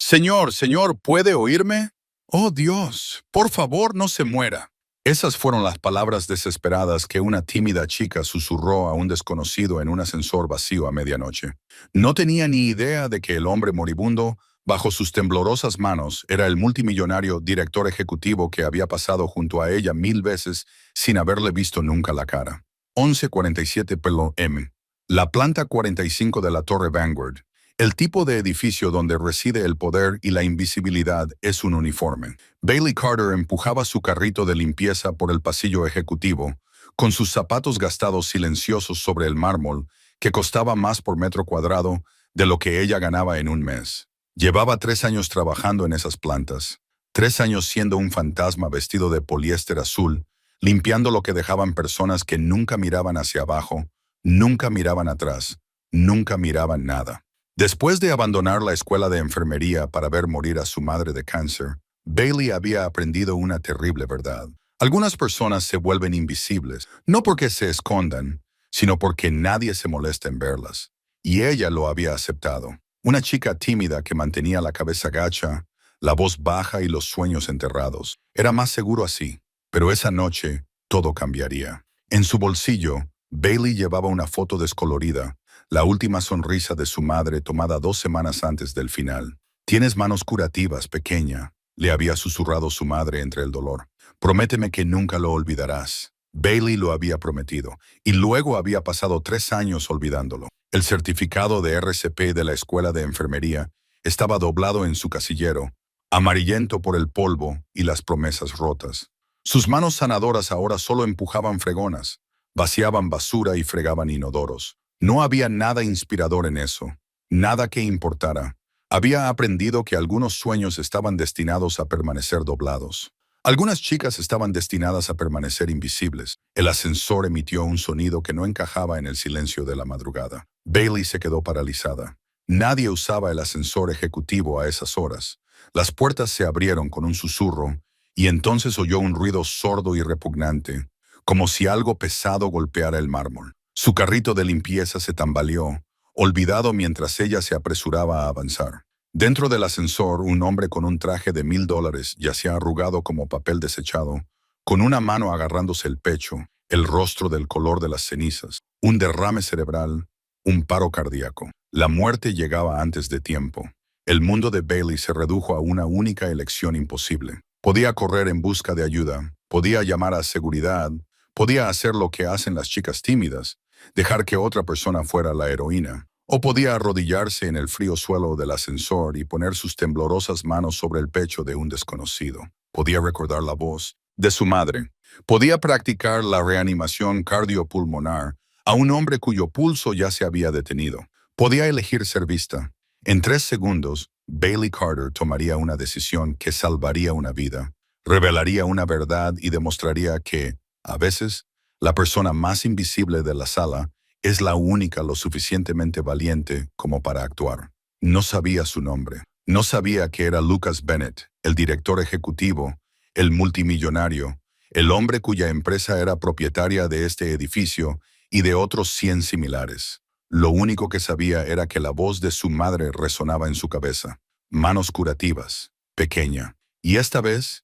Señor, señor, ¿puede oírme? Oh Dios, por favor no se muera. Esas fueron las palabras desesperadas que una tímida chica susurró a un desconocido en un ascensor vacío a medianoche. No tenía ni idea de que el hombre moribundo, bajo sus temblorosas manos, era el multimillonario director ejecutivo que había pasado junto a ella 1000 veces sin haberle visto nunca la cara. 1147 Pelo M. La planta 45 de la Torre Vanguard. El tipo de edificio donde reside el poder y la invisibilidad es un uniforme. Bailey Carter empujaba su carrito de limpieza por el pasillo ejecutivo, con sus zapatos gastados silenciosos sobre el mármol, que costaba más por metro cuadrado de lo que ella ganaba en un mes. Llevaba 3 años trabajando en esas plantas, 3 años siendo un fantasma vestido de poliéster azul, limpiando lo que dejaban personas que nunca miraban hacia abajo, nunca miraban atrás, nunca miraban nada. Después de abandonar la escuela de enfermería para ver morir a su madre de cáncer, Bailey había aprendido una terrible verdad. Algunas personas se vuelven invisibles, no porque se escondan, sino porque nadie se molesta en verlas. Y ella lo había aceptado. Una chica tímida que mantenía la cabeza gacha, la voz baja y los sueños enterrados. Era más seguro así, pero esa noche todo cambiaría. En su bolsillo, Bailey llevaba una foto descolorida, la última sonrisa de su madre tomada 2 semanas antes del final. «Tienes manos curativas, pequeña», le había susurrado su madre entre el dolor. «Prométeme que nunca lo olvidarás». Bailey lo había prometido, y luego había pasado 3 años olvidándolo. El certificado de RCP de la escuela de enfermería estaba doblado en su casillero, amarillento por el polvo y las promesas rotas. Sus manos sanadoras ahora solo empujaban fregonas, vaciaban basura y fregaban inodoros. No había nada inspirador en eso, nada que importara. Había aprendido que algunos sueños estaban destinados a permanecer doblados. Algunas chicas estaban destinadas a permanecer invisibles. El ascensor emitió un sonido que no encajaba en el silencio de la madrugada. Bailey se quedó paralizada. Nadie usaba el ascensor ejecutivo a esas horas. Las puertas se abrieron con un susurro, y entonces oyó un ruido sordo y repugnante, como si algo pesado golpeara el mármol. Su carrito de limpieza se tambaleó, olvidado mientras ella se apresuraba a avanzar. Dentro del ascensor, un hombre con un traje de $1000 yacía arrugado como papel desechado, con una mano agarrándose el pecho, el rostro del color de las cenizas, un derrame cerebral, un paro cardíaco. La muerte llegaba antes de tiempo. El mundo de Bailey se redujo a una única elección imposible. Podía correr en busca de ayuda, podía llamar a seguridad, podía hacer lo que hacen las chicas tímidas, dejar que otra persona fuera la heroína, o podía arrodillarse en el frío suelo del ascensor y poner sus temblorosas manos sobre el pecho de un desconocido. Podía recordar la voz de su madre. Podía practicar la reanimación cardiopulmonar a un hombre cuyo pulso ya se había detenido. Podía elegir ser vista. En 3 segundos, Bailey Carter tomaría una decisión que salvaría una vida, revelaría una verdad y demostraría que, a veces, la persona más invisible de la sala es la única lo suficientemente valiente como para actuar. No sabía su nombre. No sabía que era Lucas Bennett, el director ejecutivo, el multimillonario, el hombre cuya empresa era propietaria de este edificio y de otros 100 similares. Lo único que sabía era que la voz de su madre resonaba en su cabeza. Manos curativas, pequeña. Y esta vez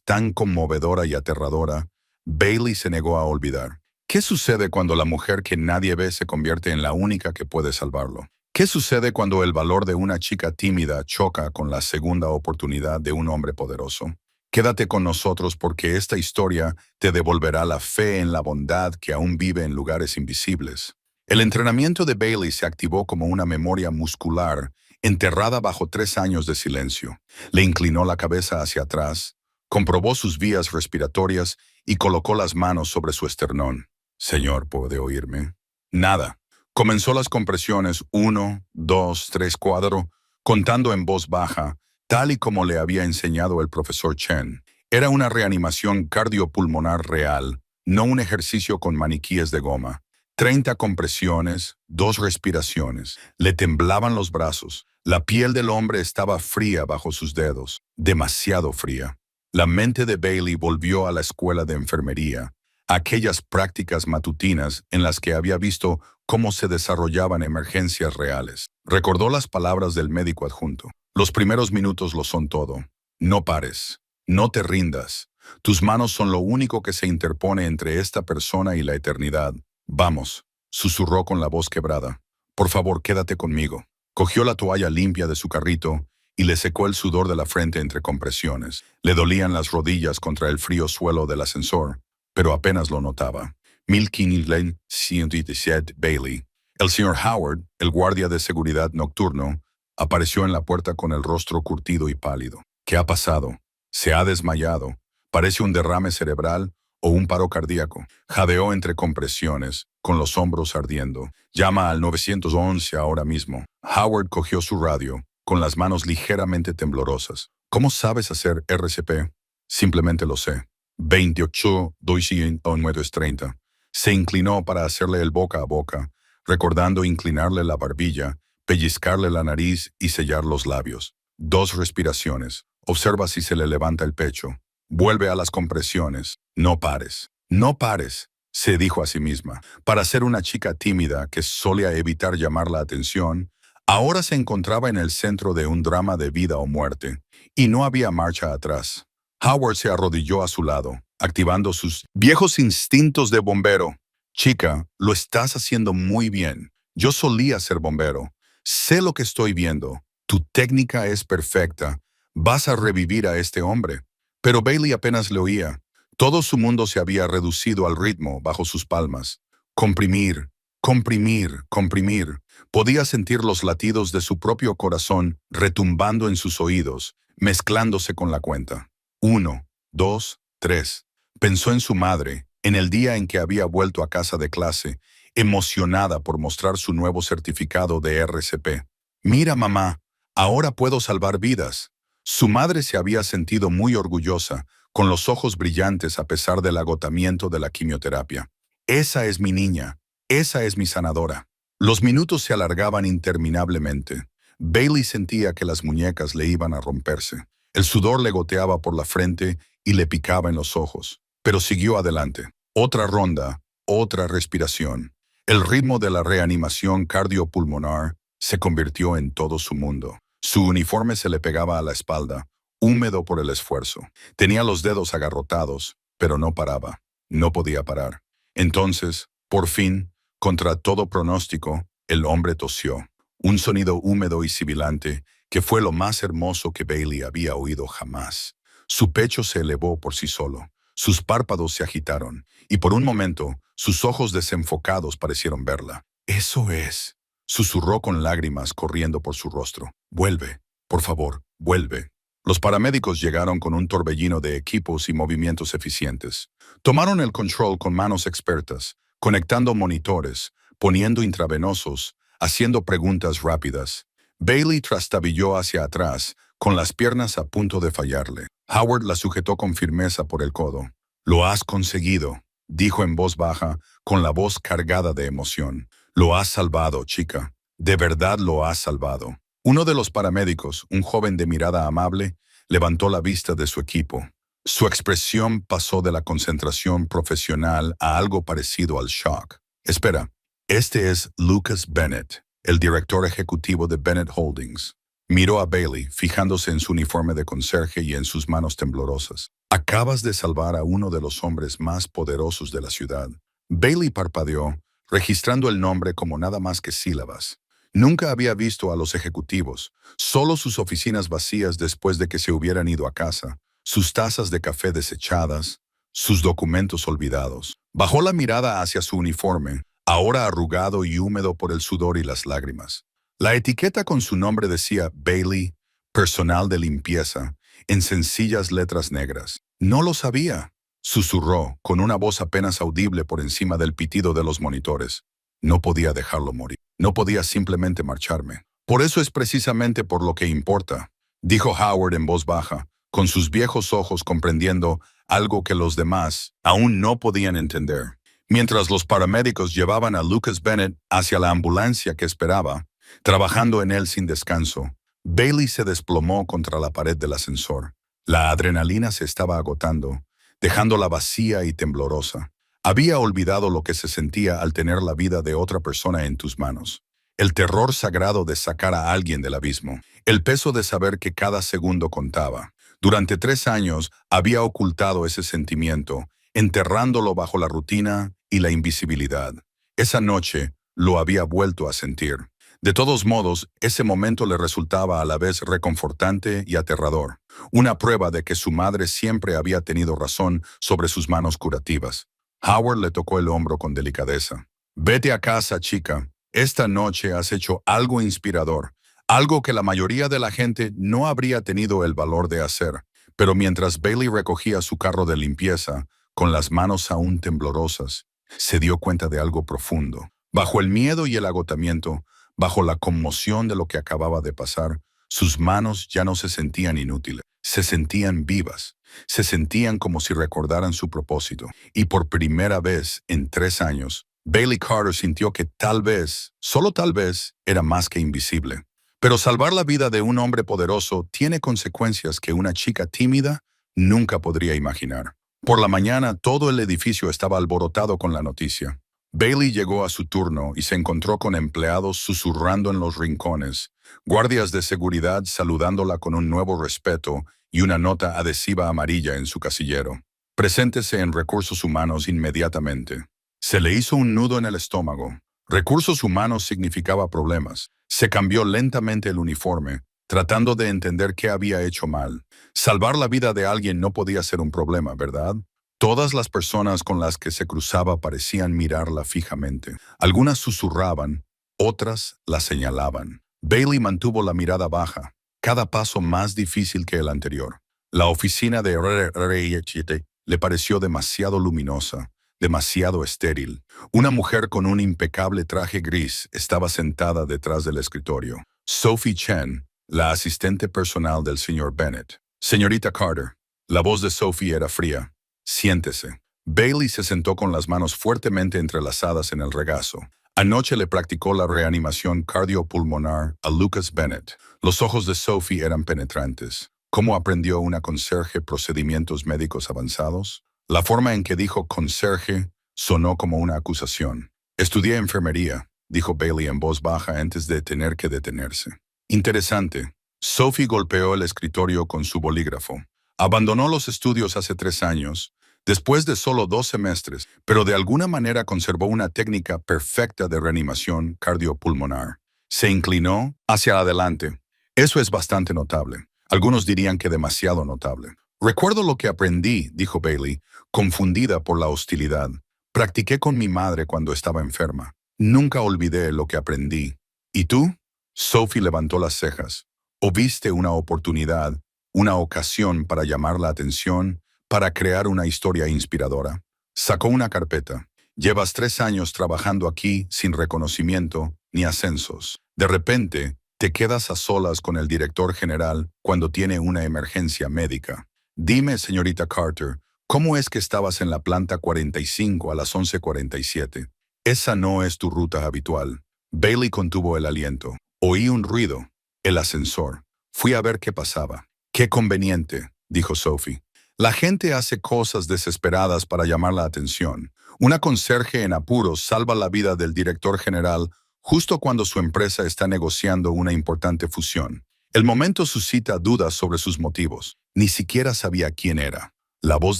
tan conmovedora y aterradora, Bailey se negó a olvidar. ¿Qué sucede cuando la mujer que nadie ve se convierte en la única que puede salvarlo? ¿Qué sucede cuando el valor de una chica tímida choca con la segunda oportunidad de un hombre poderoso? Quédate con nosotros porque esta historia te devolverá la fe en la bondad que aún vive en lugares invisibles. El entrenamiento de Bailey se activó como una memoria muscular enterrada bajo 3 años de silencio. Le inclinó la cabeza hacia atrás, comprobó sus vías respiratorias y colocó las manos sobre su esternón. «Señor, ¿puede oírme?» Nada. Comenzó las compresiones 1, 2, 3, 4, contando en voz baja, tal y como le había enseñado el profesor Chen. Era una reanimación cardiopulmonar real, no un ejercicio con maniquíes de goma. 30 compresiones, 2 respiraciones. Le temblaban los brazos. La piel del hombre estaba fría bajo sus dedos, demasiado fría. La mente de Bailey volvió a la escuela de enfermería, a aquellas prácticas matutinas en las que había visto cómo se desarrollaban emergencias reales. Recordó las palabras del médico adjunto. Los primeros minutos lo son todo. No pares. No te rindas. Tus manos son lo único que se interpone entre esta persona y la eternidad. Vamos, susurró con la voz quebrada. Por favor, quédate conmigo. Cogió la toalla limpia de su carrito y le secó el sudor de la frente entre compresiones. Le dolían las rodillas contra el frío suelo del ascensor, pero apenas lo notaba. 1517 Bailey. El señor Howard, el guardia de seguridad nocturno, apareció en la puerta con el rostro curtido y pálido. ¿Qué ha pasado? ¿Se ha desmayado? Parece un derrame cerebral o un paro cardíaco. Jadeó entre compresiones, con los hombros ardiendo. Llama al 911 ahora mismo. Howard cogió su radio, con las manos ligeramente temblorosas. ¿Cómo sabes hacer RCP? Simplemente lo sé. 28-230. Se inclinó para hacerle el boca a boca, recordando inclinarle la barbilla, pellizcarle la nariz y sellar los labios. 2 respiraciones. Observa si se le levanta el pecho. Vuelve a las compresiones. No pares. No pares, se dijo a sí misma. Para ser una chica tímida que solía evitar llamar la atención, ahora se encontraba en el centro de un drama de vida o muerte, y no había marcha atrás. Howard se arrodilló a su lado, activando sus viejos instintos de bombero. Chica, lo estás haciendo muy bien. Yo solía ser bombero. Sé lo que estoy viendo. Tu técnica es perfecta. Vas a revivir a este hombre. Pero Bailey apenas le oía. Todo su mundo se había reducido al ritmo bajo sus palmas. Comprimir, comprimir, comprimir. Podía sentir los latidos de su propio corazón retumbando en sus oídos, mezclándose con la cuenta. 1, 2, 3. Pensó en su madre, en el día en que había vuelto a casa de clase, emocionada por mostrar su nuevo certificado de RCP. Mira, mamá, ahora puedo salvar vidas. Su madre se había sentido muy orgullosa, con los ojos brillantes a pesar del agotamiento de la quimioterapia. Esa es mi niña, esa es mi sanadora. Los minutos se alargaban interminablemente. Bailey sentía que las muñecas le iban a romperse. El sudor le goteaba por la frente y le picaba en los ojos. Pero siguió adelante. Otra ronda, otra respiración. El ritmo de la reanimación cardiopulmonar se convirtió en todo su mundo. Su uniforme se le pegaba a la espalda, húmedo por el esfuerzo. Tenía los dedos agarrotados, pero no paraba. No podía parar. Entonces, por fin, contra todo pronóstico, el hombre tosió. Un sonido húmedo y sibilante que fue lo más hermoso que Bailey había oído jamás. Su pecho se elevó por sí solo. Sus párpados se agitaron, y por un momento, sus ojos desenfocados parecieron verla. «Eso es», susurró con lágrimas corriendo por su rostro. «Vuelve, por favor, vuelve». Los paramédicos llegaron con un torbellino de equipos y movimientos eficientes. Tomaron el control con manos expertas, conectando monitores, poniendo intravenosos, haciendo preguntas rápidas. Bailey trastabilló hacia atrás, con las piernas a punto de fallarle. Howard la sujetó con firmeza por el codo. «Lo has conseguido», dijo en voz baja, con la voz cargada de emoción. «Lo has salvado, chica. De verdad lo has salvado». Uno de los paramédicos, un joven de mirada amable, levantó la vista de su equipo. Su expresión pasó de la concentración profesional a algo parecido al shock. «Espera, este es Lucas Bennett, el director ejecutivo de Bennett Holdings». Miró a Bailey, fijándose en su uniforme de conserje y en sus manos temblorosas. «Acabas de salvar a uno de los hombres más poderosos de la ciudad». Bailey parpadeó, registrando el nombre como nada más que sílabas. Nunca había visto a los ejecutivos, solo sus oficinas vacías después de que se hubieran ido a casa, sus tazas de café desechadas, sus documentos olvidados. Bajó la mirada hacia su uniforme, ahora arrugado y húmedo por el sudor y las lágrimas. La etiqueta con su nombre decía Bailey, personal de limpieza, en sencillas letras negras. «No lo sabía», susurró, con una voz apenas audible por encima del pitido de los monitores. No podía dejarlo morir. No podía simplemente marcharme. «Por eso es precisamente por lo que importa», dijo Howard en voz baja, con sus viejos ojos comprendiendo algo que los demás aún no podían entender. Mientras los paramédicos llevaban a Lucas Bennett hacia la ambulancia que esperaba, trabajando en él sin descanso, Bailey se desplomó contra la pared del ascensor. La adrenalina se estaba agotando, dejándola vacía y temblorosa. Había olvidado lo que se sentía al tener la vida de otra persona en tus manos. El terror sagrado de sacar a alguien del abismo. El peso de saber que cada segundo contaba. Durante 3 años había ocultado ese sentimiento, enterrándolo bajo la rutina y la invisibilidad. Esa noche lo había vuelto a sentir. De todos modos, ese momento le resultaba a la vez reconfortante y aterrador. Una prueba de que su madre siempre había tenido razón sobre sus manos curativas. Howard le tocó el hombro con delicadeza. «Vete a casa, chica. Esta noche has hecho algo inspirador, algo que la mayoría de la gente no habría tenido el valor de hacer». Pero mientras Bailey recogía su carro de limpieza, con las manos aún temblorosas, se dio cuenta de algo profundo. Bajo el miedo y el agotamiento, bajo la conmoción de lo que acababa de pasar, sus manos ya no se sentían inútiles, se sentían vivas, se sentían como si recordaran su propósito. Y por primera vez en 3 años, Bailey Carter sintió que tal vez, solo tal vez, era más que invisible. Pero salvar la vida de un hombre poderoso tiene consecuencias que una chica tímida nunca podría imaginar. Por la mañana, todo el edificio estaba alborotado con la noticia. Bailey llegó a su turno y se encontró con empleados susurrando en los rincones, guardias de seguridad saludándola con un nuevo respeto y una nota adhesiva amarilla en su casillero. «Preséntese en Recursos Humanos inmediatamente». Se le hizo un nudo en el estómago. Recursos Humanos significaba problemas. Se cambió lentamente el uniforme, tratando de entender qué había hecho mal. Salvar la vida de alguien no podía ser un problema, ¿verdad? Todas las personas con las que se cruzaba parecían mirarla fijamente. Algunas susurraban, otras la señalaban. Bailey mantuvo la mirada baja, cada paso más difícil que el anterior. La oficina de RRHT le pareció demasiado luminosa, demasiado estéril. Una mujer con un impecable traje gris estaba sentada detrás del escritorio. Sophie Chen, la asistente personal del señor Bennett. «Señorita Carter». La voz de Sophie era fría. «Siéntese». Bailey se sentó con las manos fuertemente entrelazadas en el regazo. Anoche le practicó la reanimación cardiopulmonar a Lucas Bennett. Los ojos de Sophie eran penetrantes. ¿Cómo aprendió una conserje procedimientos médicos avanzados? La forma en que dijo conserje sonó como una acusación. «Estudié enfermería», dijo Bailey en voz baja antes de tener que detenerse. «Interesante». Sophie golpeó el escritorio con su bolígrafo. Abandonó los estudios hace 3 años, después de solo 2 semestres, pero de alguna manera conservó una técnica perfecta de reanimación cardiopulmonar. Se inclinó hacia adelante. «Eso es bastante notable. Algunos dirían que demasiado notable». «Recuerdo lo que aprendí», dijo Bailey, confundida por la hostilidad. «Practiqué con mi madre cuando estaba enferma. Nunca olvidé lo que aprendí». «¿Y tú?» Sophie levantó las cejas. «¿O viste una oportunidad, una ocasión para llamar la atención, para crear una historia inspiradora?» Sacó una carpeta. «Llevas 3 años trabajando aquí sin reconocimiento ni ascensos. De repente, te quedas a solas con el director general cuando tiene una emergencia médica. Dime, señorita Carter, ¿cómo es que estabas en la planta 45 a las 11:47? Esa no es tu ruta habitual». Bailey contuvo el aliento. «Oí un ruido. El ascensor. Fui a ver qué pasaba». «Qué conveniente», dijo Sophie. «La gente hace cosas desesperadas para llamar la atención. Una conserje en apuros salva la vida del director general justo cuando su empresa está negociando una importante fusión. El momento suscita dudas sobre sus motivos. Ni siquiera sabía quién era». La voz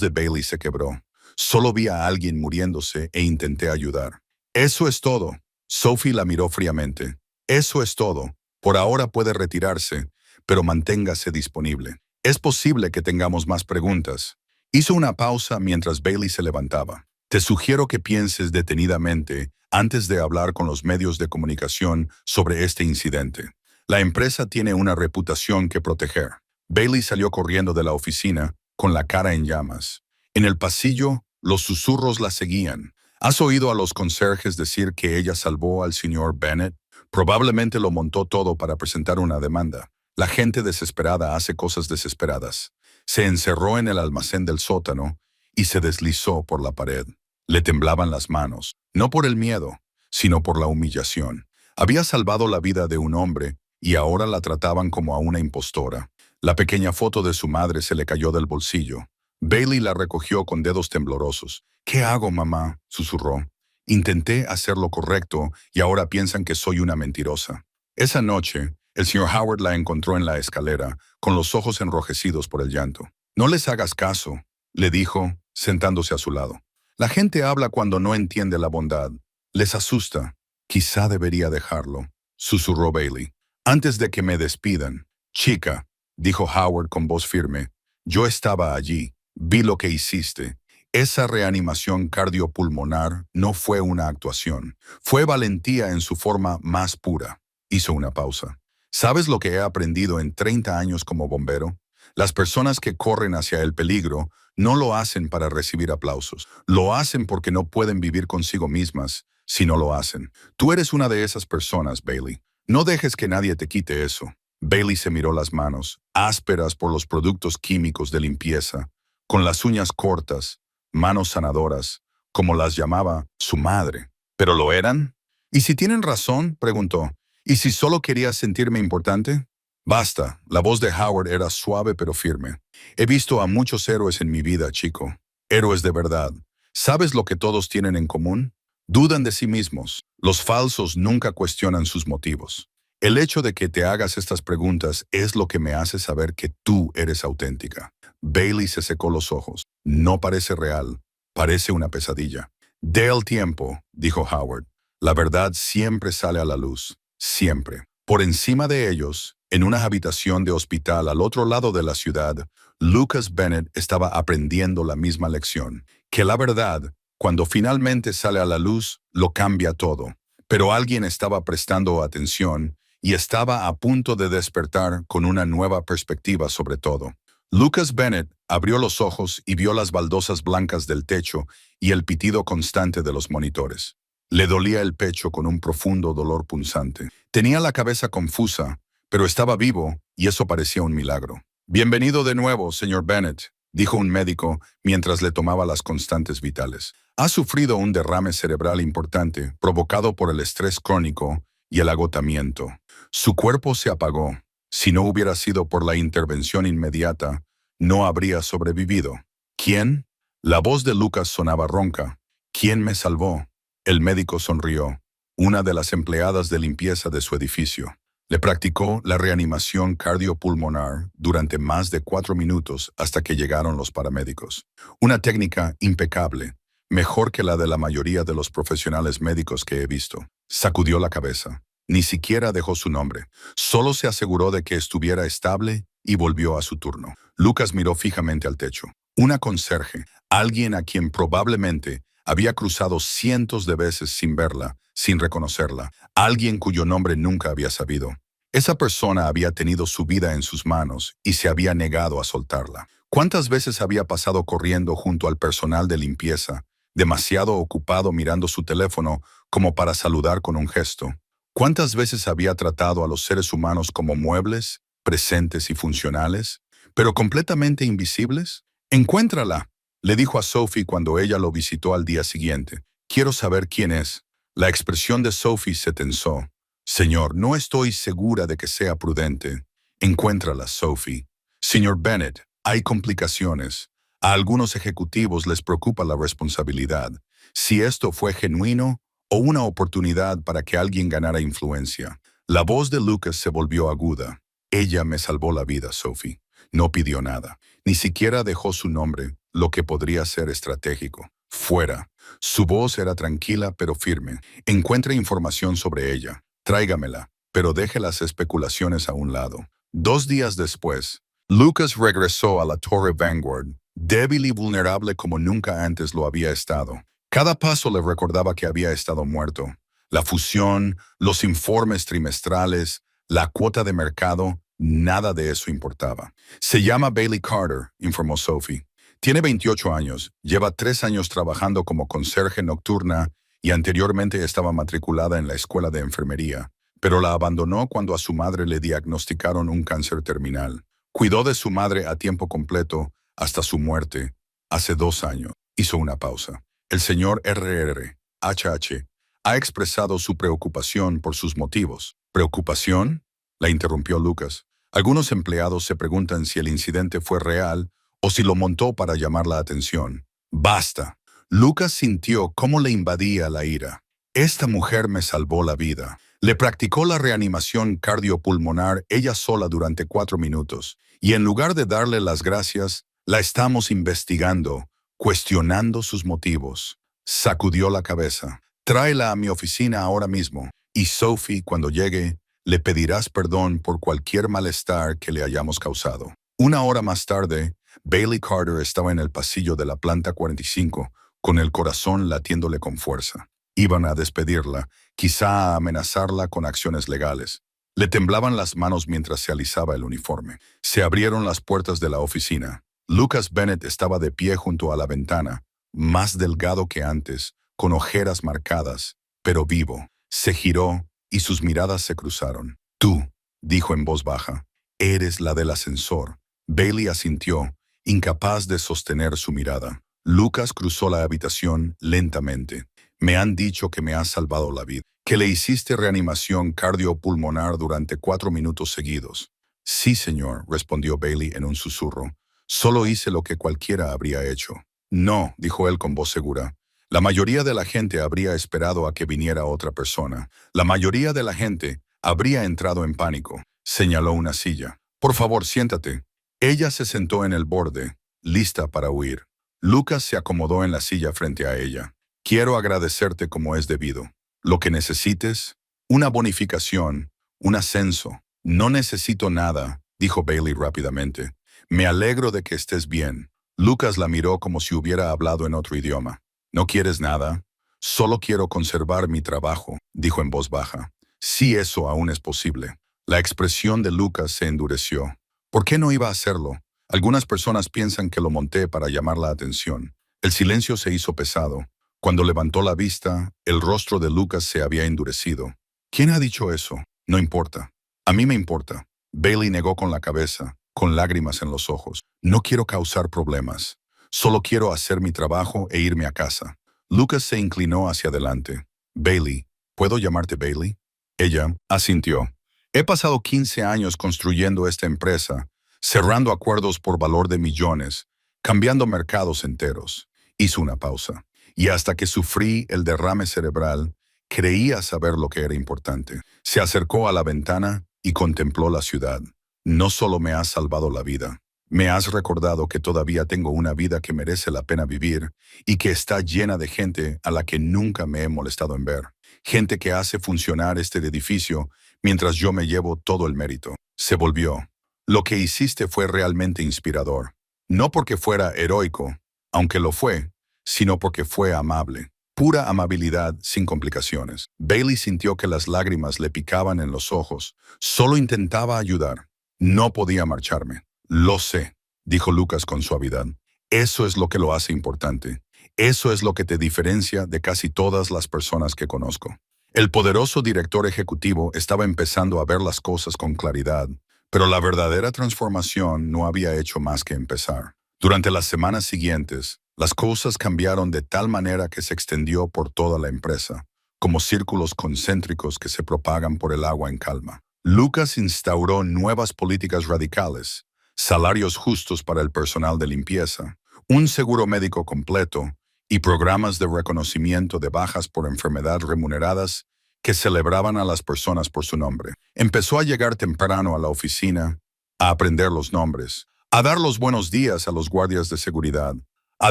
de Bailey se quebró. «Solo vi a alguien muriéndose e intenté ayudar». «Eso es todo». Sophie la miró fríamente. «Eso es todo. Por ahora puede retirarse, pero manténgase disponible. Es posible que tengamos más preguntas». Hizo una pausa mientras Bailey se levantaba. «Te sugiero que pienses detenidamente antes de hablar con los medios de comunicación sobre este incidente. La empresa tiene una reputación que proteger». Bailey salió corriendo de la oficina, con la cara en llamas. En el pasillo, los susurros la seguían. «¿Has oído a los conserjes decir que ella salvó al señor Bennett? Probablemente lo montó todo para presentar una demanda. La gente desesperada hace cosas desesperadas». Se encerró en el almacén del sótano y se deslizó por la pared. Le temblaban las manos, no por el miedo, sino por la humillación. Había salvado la vida de un hombre y ahora la trataban como a una impostora. La pequeña foto de su madre se le cayó del bolsillo. Bailey la recogió con dedos temblorosos. «¿Qué hago, mamá?», susurró. Intenté hacer lo correcto y ahora piensan que soy una mentirosa. Esa noche, el señor Howard la encontró en la escalera, con los ojos enrojecidos por el llanto. No les hagas caso, le dijo, sentándose a su lado. La gente habla cuando no entiende la bondad. Les asusta. Quizá debería dejarlo, susurró Bailey. Antes de que me despidan. Chica, dijo Howard con voz firme, yo estaba allí, vi lo que hiciste. Esa reanimación cardiopulmonar no fue una actuación, fue valentía en su forma más pura. Hizo una pausa. ¿Sabes lo que he aprendido en 30 años como bombero? Las personas que corren hacia el peligro no lo hacen para recibir aplausos. Lo hacen porque no pueden vivir consigo mismas si no lo hacen. Tú eres una de esas personas, Bailey. No dejes que nadie te quite eso. Bailey se miró las manos, ásperas por los productos químicos de limpieza, con las uñas cortas, manos sanadoras, como las llamaba su madre. ¿Pero lo eran? ¿Y si tienen razón? Preguntó. ¿Y si solo quería sentirme importante? Basta, la voz de Howard era suave pero firme. He visto a muchos héroes en mi vida, chico. Héroes de verdad. ¿Sabes lo que todos tienen en común? Dudan de sí mismos. Los falsos nunca cuestionan sus motivos. El hecho de que te hagas estas preguntas es lo que me hace saber que tú eres auténtica. Bailey se secó los ojos. No parece real, parece una pesadilla. Dé el tiempo, dijo Howard. La verdad siempre sale a la luz, siempre. Por encima de ellos, en una habitación de hospital al otro lado de la ciudad, Lucas Bennett estaba aprendiendo la misma lección, que la verdad, cuando finalmente sale a la luz, lo cambia todo. Pero alguien estaba prestando atención y estaba a punto de despertar con una nueva perspectiva sobre todo. Lucas Bennett abrió los ojos y vio las baldosas blancas del techo y el pitido constante de los monitores. Le dolía el pecho con un profundo dolor punzante. Tenía la cabeza confusa, pero estaba vivo y eso parecía un milagro. Bienvenido de nuevo, señor Bennett, dijo un médico mientras le tomaba las constantes vitales. Ha sufrido un derrame cerebral importante provocado por el estrés crónico y el agotamiento. Su cuerpo se apagó. Si no hubiera sido por la intervención inmediata, no habría sobrevivido. ¿Quién? La voz de Lucas sonaba ronca. ¿Quién me salvó? El médico sonrió. Una de las empleadas de limpieza de su edificio. Le practicó la reanimación cardiopulmonar durante más de 4 minutos hasta que llegaron los paramédicos. Una técnica impecable, mejor que la de la mayoría de los profesionales médicos que he visto. Sacudió la cabeza. Ni siquiera dejó su nombre. Solo se aseguró de que estuviera estable y volvió a su turno. Lucas miró fijamente al techo. Una conserje, alguien a quien probablemente había cruzado cientos de veces sin verla, sin reconocerla. Alguien cuyo nombre nunca había sabido. Esa persona había tenido su vida en sus manos y se había negado a soltarla. ¿Cuántas veces había pasado corriendo junto al personal de limpieza, demasiado ocupado mirando su teléfono como para saludar con un gesto? ¿Cuántas veces había tratado a los seres humanos como muebles, presentes y funcionales, pero completamente invisibles? Encuéntrala, le dijo a Sophie cuando ella lo visitó al día siguiente. Quiero saber quién es. La expresión de Sophie se tensó. Señor, no estoy segura de que sea prudente. Encuéntrala, Sophie. Señor Bennett, hay complicaciones. A algunos ejecutivos les preocupa la responsabilidad. Si esto fue genuino, o una oportunidad para que alguien ganara influencia. La voz de Lucas se volvió aguda. Ella me salvó la vida, Sophie. No pidió nada. Ni siquiera dejó su nombre, lo que podría ser estratégico. Fuera. Su voz era tranquila pero firme. Encuentre información sobre ella. Tráigamela, pero deje las especulaciones a un lado. 2 días después, Lucas regresó a la Torre Vanguard, débil y vulnerable como nunca antes lo había estado. Cada paso le recordaba que había estado muerto. La fusión, los informes trimestrales, la cuota de mercado, nada de eso importaba. Se llama Bailey Carter, informó Sophie. Tiene 28 años, lleva 3 años trabajando como conserje nocturna y anteriormente estaba matriculada en la escuela de enfermería, pero la abandonó cuando a su madre le diagnosticaron un cáncer terminal. Cuidó de su madre a tiempo completo hasta su muerte, hace 2 años. Hizo una pausa. El señor HH ha expresado su preocupación por sus motivos. ¿Preocupación? La interrumpió Lucas. Algunos empleados se preguntan si el incidente fue real o si lo montó para llamar la atención. ¡Basta! Lucas sintió cómo le invadía la ira. Esta mujer me salvó la vida. Le practicó la reanimación cardiopulmonar ella sola durante 4 minutos. Y en lugar de darle las gracias, la estamos investigando, cuestionando sus motivos. Sacudió la cabeza. Tráela a mi oficina ahora mismo. Y Sophie, cuando llegue, le pedirás perdón por cualquier malestar que le hayamos causado. Una hora más tarde, Bailey Carter estaba en el pasillo de la planta 45, con el corazón latiéndole con fuerza. Iban a despedirla, quizá a amenazarla con acciones legales. Le temblaban las manos mientras se alisaba el uniforme. Se abrieron las puertas de la oficina. Lucas Bennett estaba de pie junto a la ventana, más delgado que antes, con ojeras marcadas, pero vivo. Se giró y sus miradas se cruzaron. Tú, dijo en voz baja, eres la del ascensor. Bailey asintió, incapaz de sostener su mirada. Lucas cruzó la habitación lentamente. Me han dicho que me has salvado la vida, que le hiciste reanimación cardiopulmonar durante 4 minutos seguidos. Sí, señor, respondió Bailey en un susurro. Solo hice lo que cualquiera habría hecho. No, dijo él con voz segura. La mayoría de la gente habría esperado a que viniera otra persona. La mayoría de la gente habría entrado en pánico. Señaló una silla. Por favor, siéntate. Ella se sentó en el borde, lista para huir. Lucas se acomodó en la silla frente a ella. Quiero agradecerte como es debido. Lo que necesites, una bonificación, un ascenso. No necesito nada, dijo Bailey rápidamente. Me alegro de que estés bien. Lucas la miró como si hubiera hablado en otro idioma. ¿No quieres nada? Solo quiero conservar mi trabajo, dijo en voz baja. Si eso aún es posible. La expresión de Lucas se endureció. ¿Por qué no iba a hacerlo? Algunas personas piensan que lo monté para llamar la atención. El silencio se hizo pesado. Cuando levantó la vista, el rostro de Lucas se había endurecido. ¿Quién ha dicho eso? No importa. A mí me importa. Bailey negó con la cabeza, con lágrimas en los ojos. No quiero causar problemas. Solo quiero hacer mi trabajo e irme a casa. Lucas se inclinó hacia adelante. Bailey, ¿puedo llamarte Bailey? Ella asintió. He pasado 15 años construyendo esta empresa, cerrando acuerdos por valor de millones, cambiando mercados enteros. Hizo una pausa. Y hasta que sufrí el derrame cerebral, creía saber lo que era importante. Se acercó a la ventana y contempló la ciudad. No solo me has salvado la vida, me has recordado que todavía tengo una vida que merece la pena vivir y que está llena de gente a la que nunca me he molestado en ver. Gente que hace funcionar este edificio mientras yo me llevo todo el mérito. Se volvió. Lo que hiciste fue realmente inspirador. No porque fuera heroico, aunque lo fue, sino porque fue amable. Pura amabilidad sin complicaciones. Bailey sintió que las lágrimas le picaban en los ojos. Solo intentaba ayudar. No podía marcharme. Lo sé, dijo Lucas con suavidad. Eso es lo que lo hace importante. Eso es lo que te diferencia de casi todas las personas que conozco. El poderoso director ejecutivo estaba empezando a ver las cosas con claridad, pero la verdadera transformación no había hecho más que empezar. Durante las semanas siguientes, las cosas cambiaron de tal manera que se extendió por toda la empresa, como círculos concéntricos que se propagan por el agua en calma. Lucas instauró nuevas políticas radicales, salarios justos para el personal de limpieza, un seguro médico completo y programas de reconocimiento de bajas por enfermedad remuneradas que celebraban a las personas por su nombre. Empezó a llegar temprano a la oficina, a aprender los nombres, a dar los buenos días a los guardias de seguridad, a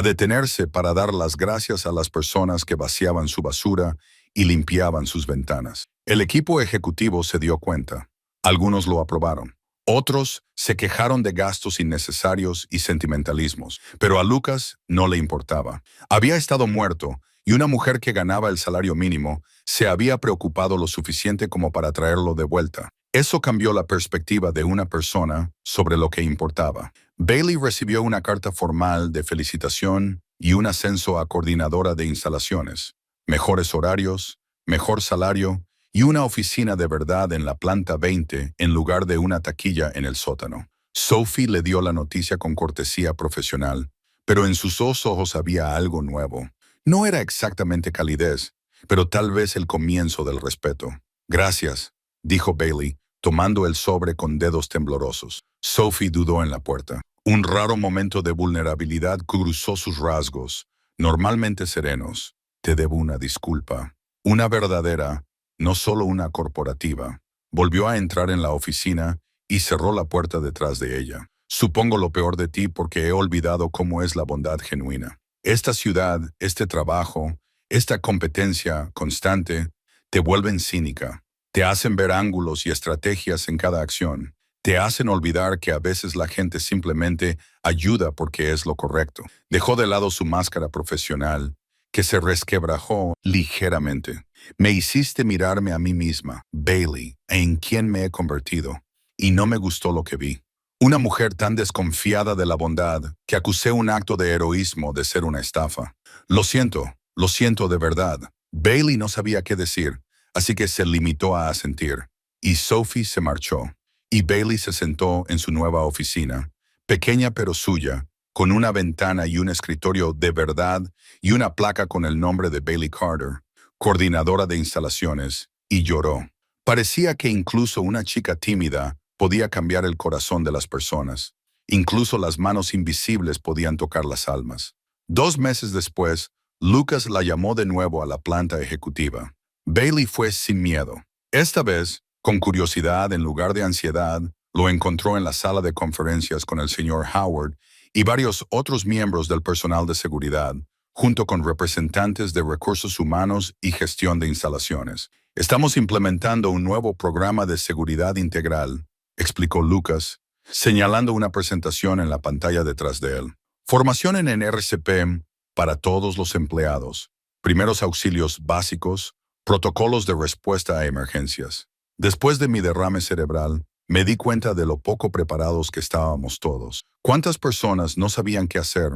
detenerse para dar las gracias a las personas que vaciaban su basura y limpiaban sus ventanas. El equipo ejecutivo se dio cuenta. Algunos lo aprobaron. Otros se quejaron de gastos innecesarios y sentimentalismos, pero a Lucas no le importaba. Había estado muerto y una mujer que ganaba el salario mínimo se había preocupado lo suficiente como para traerlo de vuelta. Eso cambió la perspectiva de una persona sobre lo que importaba. Bailey recibió una carta formal de felicitación y un ascenso a coordinadora de instalaciones, mejores horarios, mejor salario y una oficina de verdad en la planta 20 en lugar de una taquilla en el sótano. Sophie le dio la noticia con cortesía profesional, pero en sus dos ojos había algo nuevo. No era exactamente calidez, pero tal vez el comienzo del respeto. Gracias, dijo Bailey, tomando el sobre con dedos temblorosos. Sophie dudó en la puerta. Un raro momento de vulnerabilidad cruzó sus rasgos. normalmente serenos. Te debo una disculpa. Una verdadera, no solo una corporativa. Volvió a entrar en la oficina y cerró la puerta detrás de ella. Supongo lo peor de ti porque he olvidado cómo es la bondad genuina. Esta ciudad, este trabajo, esta competencia constante, te vuelven cínica. Te hacen ver ángulos y estrategias en cada acción. Te hacen olvidar que a veces la gente simplemente ayuda porque es lo correcto. Dejó de lado su máscara profesional, que se resquebrajó ligeramente. Me hiciste mirarme a mí misma, Bailey, en quien me he convertido, y no me gustó lo que vi. Una mujer tan desconfiada de la bondad que acusé un acto de heroísmo de ser una estafa. Lo siento de verdad. Bailey no sabía qué decir, así que se limitó a asentir. Y Sophie se marchó. Y Bailey se sentó en su nueva oficina, pequeña pero suya, con una ventana y un escritorio de verdad y una placa con el nombre de Bailey Carter, coordinadora de instalaciones, y lloró. Parecía que incluso una chica tímida podía cambiar el corazón de las personas. Incluso las manos invisibles podían tocar las almas. 2 meses después, Lucas la llamó de nuevo a la planta ejecutiva. Bailey fue sin miedo. Esta vez, con curiosidad en lugar de ansiedad, lo encontró en la sala de conferencias con el señor Howard y varios otros miembros del personal de seguridad, junto con representantes de recursos humanos y gestión de instalaciones. Estamos implementando un nuevo programa de seguridad integral, explicó Lucas, señalando una presentación en la pantalla detrás de él. Formación en RCP para todos los empleados, primeros auxilios básicos, protocolos de respuesta a emergencias. Después de mi derrame cerebral, me di cuenta de lo poco preparados que estábamos todos. ¿Cuántas personas no sabían qué hacer,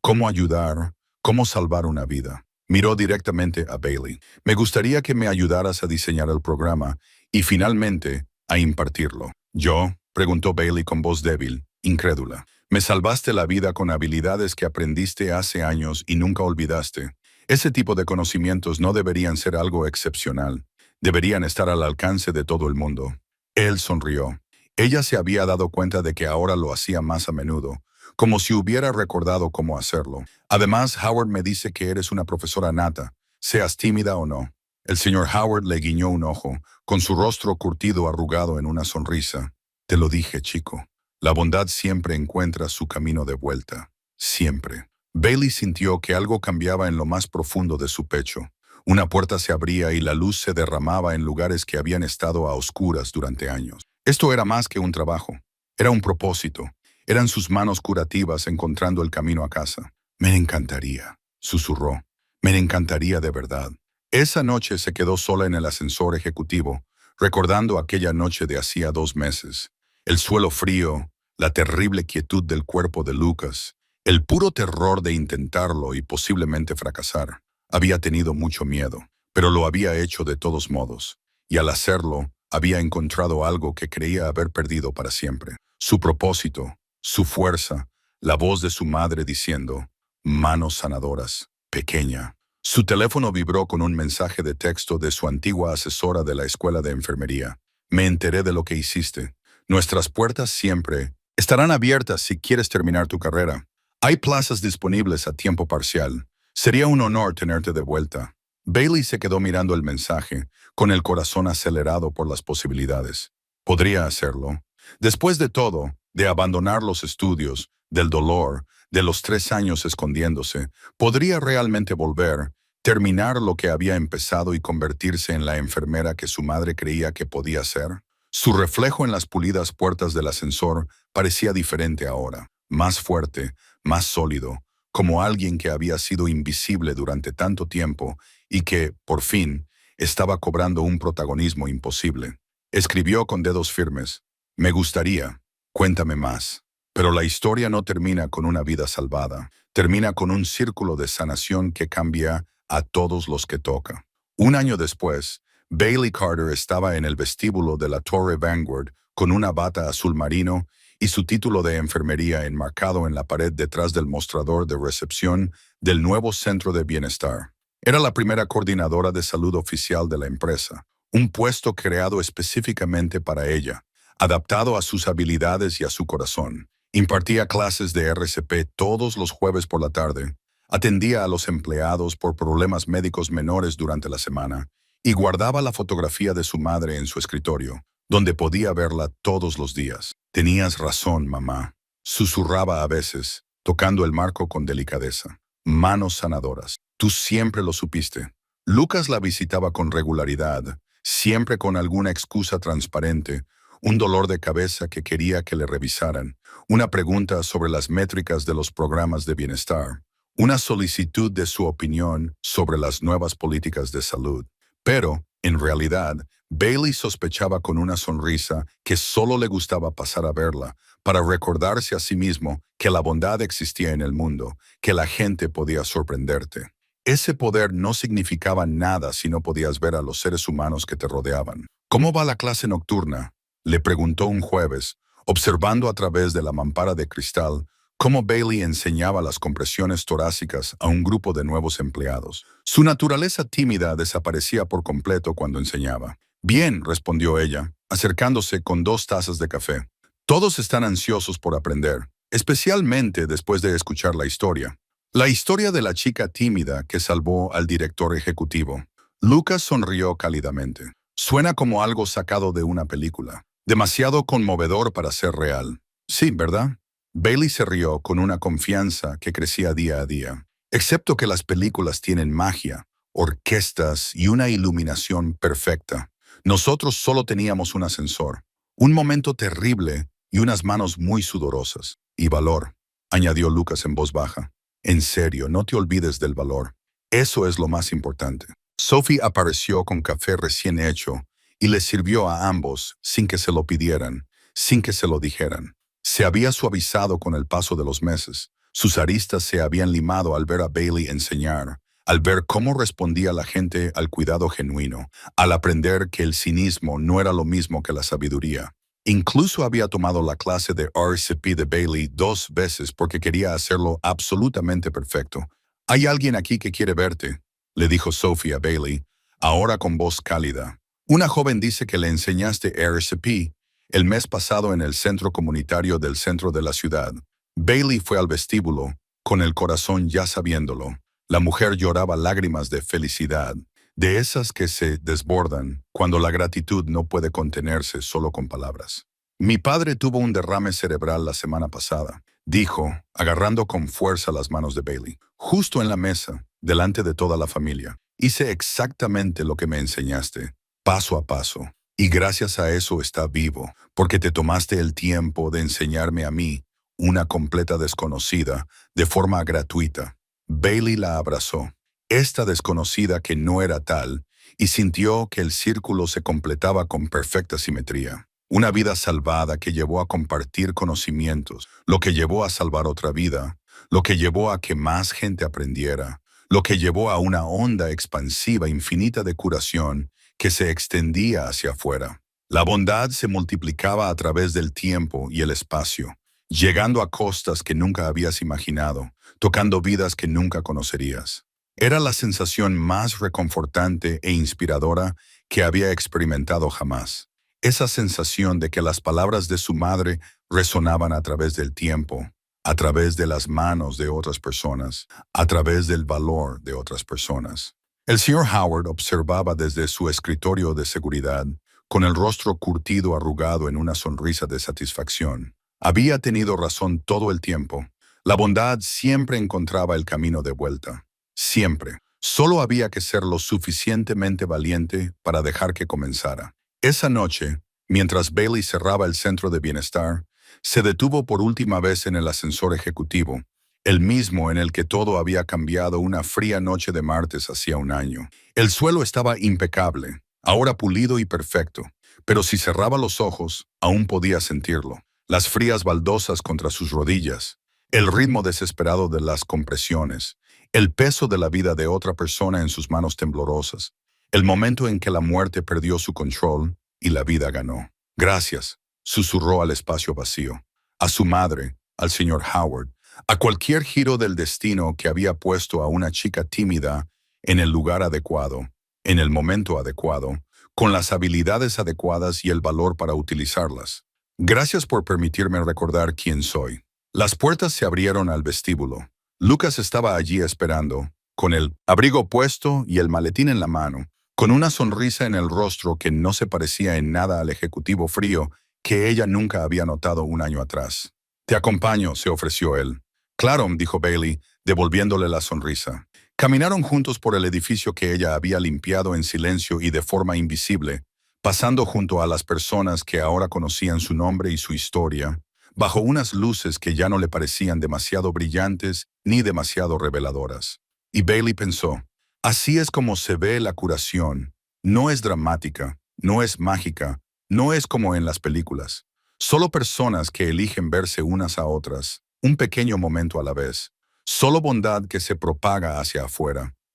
cómo ayudar, cómo salvar una vida? Miró directamente a Bailey. Me gustaría que me ayudaras a diseñar el programa y finalmente a impartirlo. ¿Yo? Preguntó Bailey con voz débil, incrédula. Me salvaste la vida con habilidades que aprendiste hace años y nunca olvidaste. Ese tipo de conocimientos no deberían ser algo excepcional. Deberían estar al alcance de todo el mundo. Él sonrió. Ella se había dado cuenta de que ahora lo hacía más a menudo, como si hubiera recordado cómo hacerlo. Además, Howard me dice que eres una profesora nata, seas tímida o no. El señor Howard le guiñó un ojo, con su rostro curtido arrugado en una sonrisa. Te lo dije, chico. La bondad siempre encuentra su camino de vuelta. Siempre. Bailey sintió que algo cambiaba en lo más profundo de su pecho. Una puerta se abría y la luz se derramaba en lugares que habían estado a oscuras durante años. Esto era más que un trabajo. Era un propósito. Eran sus manos curativas encontrando el camino a casa. Me encantaría, susurró. Me encantaría de verdad. Esa noche se quedó sola en el ascensor ejecutivo, recordando aquella noche de hacía 2 meses. El suelo frío, la terrible quietud del cuerpo de Lucas, el puro terror de intentarlo y posiblemente fracasar. Había tenido mucho miedo, pero lo había hecho de todos modos, y al hacerlo, había encontrado algo que creía haber perdido para siempre. Su propósito, su fuerza, la voz de su madre diciendo, manos sanadoras, pequeña. Su teléfono vibró con un mensaje de texto de su antigua asesora de la escuela de enfermería. Me enteré de lo que hiciste. Nuestras puertas siempre estarán abiertas si quieres terminar tu carrera. Hay plazas disponibles a tiempo parcial. Sería un honor tenerte de vuelta. Bailey se quedó mirando el mensaje, con el corazón acelerado por las posibilidades. Podría hacerlo. Después de todo, de abandonar los estudios, del dolor, de los 3 años escondiéndose, podría realmente volver, terminar lo que había empezado y convertirse en la enfermera que su madre creía que podía ser. Su reflejo en las pulidas puertas del ascensor parecía diferente ahora, más fuerte, más sólido, como alguien que había sido invisible durante tanto tiempo y que, por fin, estaba cobrando un protagonismo imposible. Escribió con dedos firmes, me gustaría, cuéntame más. Pero la historia no termina con una vida salvada, termina con un círculo de sanación que cambia a todos los que toca. 1 año después, Bailey Carter estaba en el vestíbulo de la Torre Vanguard con una bata azul marino y su título de enfermería enmarcado en la pared detrás del mostrador de recepción del nuevo centro de bienestar. Era la primera coordinadora de salud oficial de la empresa, un puesto creado específicamente para ella, adaptado a sus habilidades y a su corazón. Impartía clases de RCP todos los jueves por la tarde, atendía a los empleados por problemas médicos menores durante la semana y guardaba la fotografía de su madre en su escritorio, donde podía verla todos los días. Tenías razón, mamá, susurraba a veces, tocando el marco con delicadeza. Manos sanadoras. Tú siempre lo supiste. Lucas la visitaba con regularidad, siempre con alguna excusa transparente, un dolor de cabeza que quería que le revisaran, una pregunta sobre las métricas de los programas de bienestar, una solicitud de su opinión sobre las nuevas políticas de salud. Pero, en realidad, Bailey sospechaba con una sonrisa que solo le gustaba pasar a verla para recordarse a sí mismo que la bondad existía en el mundo, que la gente podía sorprenderte. Ese poder no significaba nada si no podías ver a los seres humanos que te rodeaban. ¿Cómo va la clase nocturna?, le preguntó un jueves, observando a través de la mampara de cristal cómo Bailey enseñaba las compresiones torácicas a un grupo de nuevos empleados. Su naturaleza tímida desaparecía por completo cuando enseñaba. Bien, respondió ella, acercándose con 2 tazas de café. Todos están ansiosos por aprender, especialmente después de escuchar la historia. La historia de la chica tímida que salvó al director ejecutivo. Lucas sonrió cálidamente. Suena como algo sacado de una película. Demasiado conmovedor para ser real. Sí, ¿verdad? Bailey se rió con una confianza que crecía día a día. Excepto que las películas tienen magia, orquestas y una iluminación perfecta. Nosotros solo teníamos un ascensor, un momento terrible y unas manos muy sudorosas. Y valor, añadió Lucas en voz baja. En serio, no te olvides del valor. Eso es lo más importante. Sophie apareció con café recién hecho y les sirvió a ambos sin que se lo pidieran, sin que se lo dijeran. Se había suavizado con el paso de los meses. Sus aristas se habían limado al ver a Bailey enseñar, al ver cómo respondía la gente al cuidado genuino, al aprender que el cinismo no era lo mismo que la sabiduría. Incluso había tomado la clase de RCP de Bailey 2 veces porque quería hacerlo absolutamente perfecto. «Hay alguien aquí que quiere verte», le dijo Sophie a Bailey, ahora con voz cálida. «Una joven dice que le enseñaste RCP el mes pasado en el centro comunitario del centro de la ciudad». Bailey fue al vestíbulo, con el corazón ya sabiéndolo. La mujer lloraba lágrimas de felicidad, de esas que se desbordan cuando la gratitud no puede contenerse solo con palabras. «Mi padre tuvo un derrame cerebral la semana pasada», dijo, agarrando con fuerza las manos de Bailey. «Justo en la mesa, delante de toda la familia. Hice exactamente lo que me enseñaste, paso a paso. Y gracias a eso está vivo, porque te tomaste el tiempo de enseñarme a mí, una completa desconocida, de forma gratuita». Bailey la abrazó, esta desconocida que no era tal, y sintió que el círculo se completaba con perfecta simetría. Una vida salvada que llevó a compartir conocimientos, lo que llevó a salvar otra vida, lo que llevó a que más gente aprendiera, lo que llevó a una onda expansiva infinita de curación que se extendía hacia afuera. La bondad se multiplicaba a través del tiempo y el espacio, llegando a costas que nunca habías imaginado, tocando vidas que nunca conocerías. Era la sensación más reconfortante e inspiradora que había experimentado jamás. Esa sensación de que las palabras de su madre resonaban a través del tiempo, a través de las manos de otras personas, a través del valor de otras personas. El señor Howard observaba desde su escritorio de seguridad, con el rostro curtido arrugado en una sonrisa de satisfacción. Había tenido razón todo el tiempo. La bondad siempre encontraba el camino de vuelta. Siempre. Solo había que ser lo suficientemente valiente para dejar que comenzara. Esa noche, mientras Bailey cerraba el centro de bienestar, se detuvo por última vez en el ascensor ejecutivo, el mismo en el que todo había cambiado una fría noche de martes hacía un año. El suelo estaba impecable, ahora pulido y perfecto, pero si cerraba los ojos, aún podía sentirlo. Las frías baldosas contra sus rodillas, el ritmo desesperado de las compresiones, el peso de la vida de otra persona en sus manos temblorosas, el momento en que la muerte perdió su control y la vida ganó. «Gracias», susurró al espacio vacío, a su madre, al señor Howard, a cualquier giro del destino que había puesto a una chica tímida en el lugar adecuado, en el momento adecuado, con las habilidades adecuadas y el valor para utilizarlas. «Gracias por permitirme recordar quién soy». Las puertas se abrieron al vestíbulo. Lucas estaba allí esperando, con el abrigo puesto y el maletín en la mano, con una sonrisa en el rostro que no se parecía en nada al ejecutivo frío que ella nunca había notado un año atrás. Te acompaño, se ofreció él. Claro, dijo Bailey, devolviéndole la sonrisa. Caminaron juntos por el edificio que ella había limpiado en silencio y de forma invisible, pasando junto a las personas que ahora conocían su nombre y su historia, bajo unas luces que ya no le parecían demasiado brillantes ni demasiado reveladoras. Y Bailey pensó, así es como se ve la curación. No es dramática, no es mágica, no es como en las películas. Solo personas que eligen verse unas a otras, un pequeño momento a la vez. Solo bondad que se propaga hacia afuera.